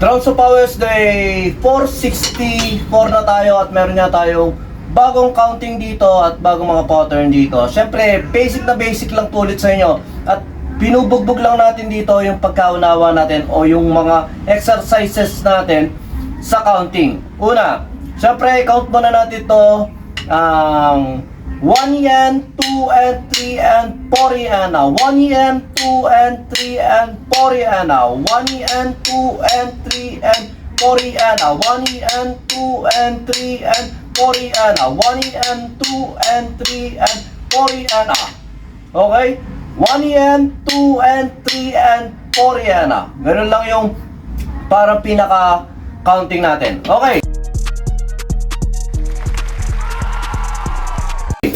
Rounds of Powers Day 464 na tayo at meron nga tayong bagong counting dito at bagong mga pattern dito. Siyempre, basic na basic lang tulit sa inyo at binubugbog lang natin dito yung pagkaunawa natin o yung mga exercises natin sa counting. Una, siyempre, count muna natin ito 1 yen, 2 and 3 and 4 yen. 1 yen, 2 and 3 and 4 yen. 1 yen, 2 and 3 and 4 yen. 1 yen, 2 and 3 and 4 yen. 1 yen, 2 and 3 and 4 yen. Okay? 1 yen, 2 and 3 and 4 yen. Ganun lang yung parang pinaka-counting natin. Okay.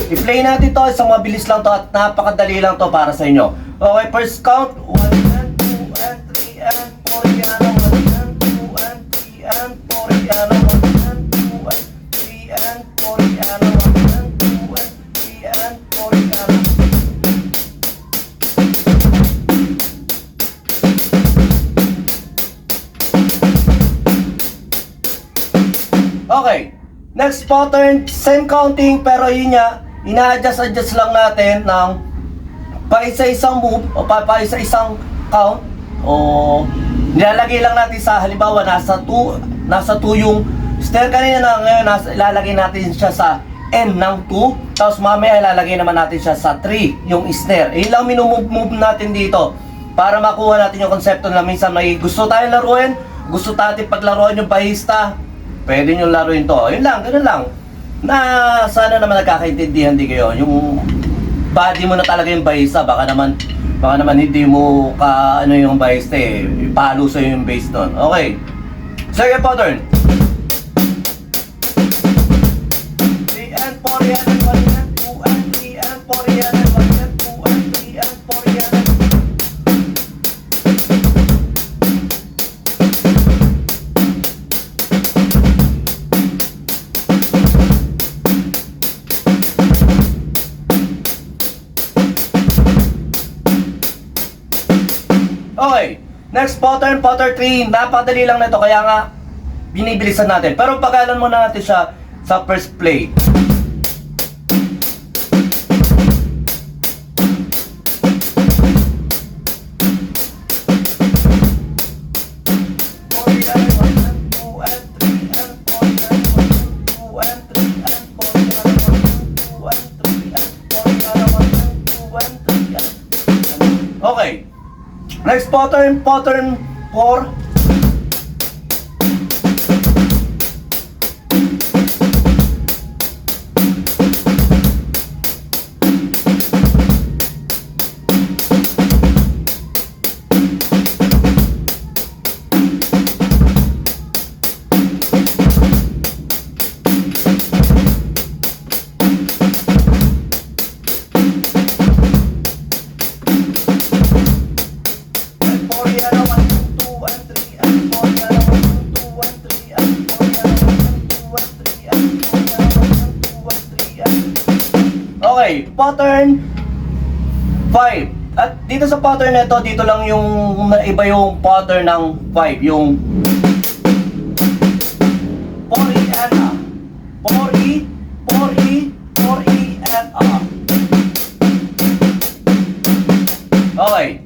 I-play natin to, isang mabilis lang to at napakadali lang to para sa inyo. Okay, first count 1 and 2 and 3 and 4 yan. 1 and 2 and 3 and 4 yan. 1 and 2 and 3 and 4 yan. 1 and 2 and 3 and 4 yan. Okay, next pattern, same counting pero yun nga, ina-adjust lang natin ng paisa-isang move o paisa-isang count o nilalagay lang natin sa halimbawa nasa 2 yung snare kanina na ngayon ilalagay natin siya sa end ng 2 tapos mamaya ilalagay naman natin siya sa 3 yung snare. Yun lang minumove natin dito para makuha natin yung konsepto na minsan may gusto tayong laruin, gusto natin paglaruan yung bahista, pwede nyo laruin to. Yun lang, ganun lang. Na sana naman nagkakaintindihan din kayo. Yung body mo na talaga yung bahista, baka naman hindi mo ano yung bahista eh. Ipalo sa'yo yung bass doon. Okay. Second pattern. 3 and 4 yan, 1 and 2 and 3 and 4 yan, 1 and 2 and 3 and 4 yan. Okay, next pattern 3. Napakadali lang nito kaya nga binibilisan natin. Pero pagalan muna natin siya sa first play. Okay. Next pattern 4. Okay, pattern 5. At dito sa pattern na ito, dito lang yung iba yung pattern ng 5. Yung 4E and A. 4E, 4E, 4E and A. Okay.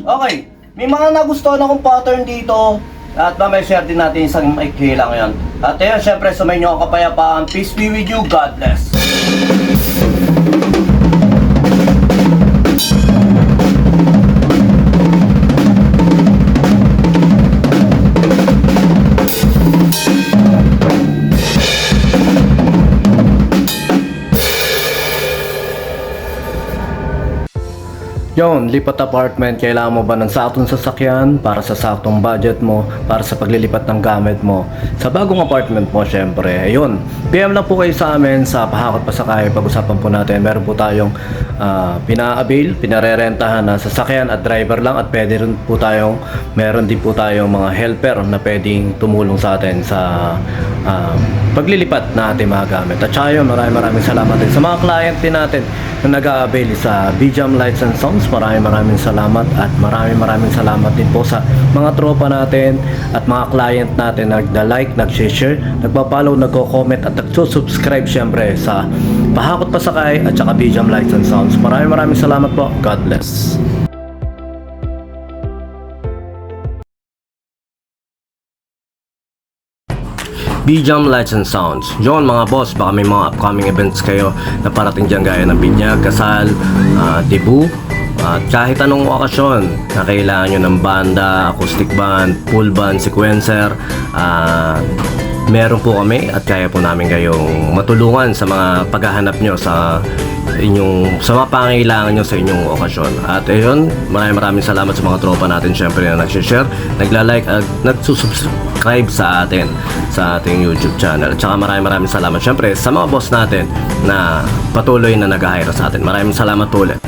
Okay, may mga nagustuhan akong pattern dito at mamaya share din natin isang maikli lang yan. At yun, syempre sumayin nyo ang kapayapaan. Peace be with you. God bless. Yon, lipat apartment, kailangan mo ba ng saktong sasakyan para sa saktong budget mo, para sa paglilipat ng gamit mo? Sa bagong apartment mo, syempre, ayun. PM lang po kayo sa amin sa Pahakot Pasakay. Pag-usapan po natin, meron po tayong pina-avail, pinarerentahan na sasakyan at driver lang, at pwede rin po tayong, meron din po tayong mga helper na pwedeng tumulong sa atin sa paglilipat na ating mga gamit. At saka yun, maraming salamat din sa mga client din natin na nag-a-avail sa BJAM Lights and Sounds. Maraming salamat, at maraming salamat din po sa mga tropa natin at mga client natin na nagda-like, nag-share, nagpa-follow, nagko-comment at nagsusubscribe syempre sa Pahakot Pasakay at saka BJAM Lights and Sounds. Maraming salamat po. God bless. BJAM Lights and Sounds. Yon mga boss, baka may mga upcoming events kayo na parating dyan gaya ng binyag, kasal, debut, at kahit anong okasyon na kailangan nyo ng banda, acoustic band, full band, sequencer, meron po kami at kaya po namin kayong matulungan sa mga paghahanap nyo sa mga pangailangan nyo sa inyong okasyon. At ayun, maraming salamat sa mga tropa natin syempre na nag-share, nagla-like at nagsusubscribe sa atin sa ating YouTube channel. At saka maraming salamat syempre sa mga boss natin na patuloy na nag-hire sa atin. Maraming salamat po ulit.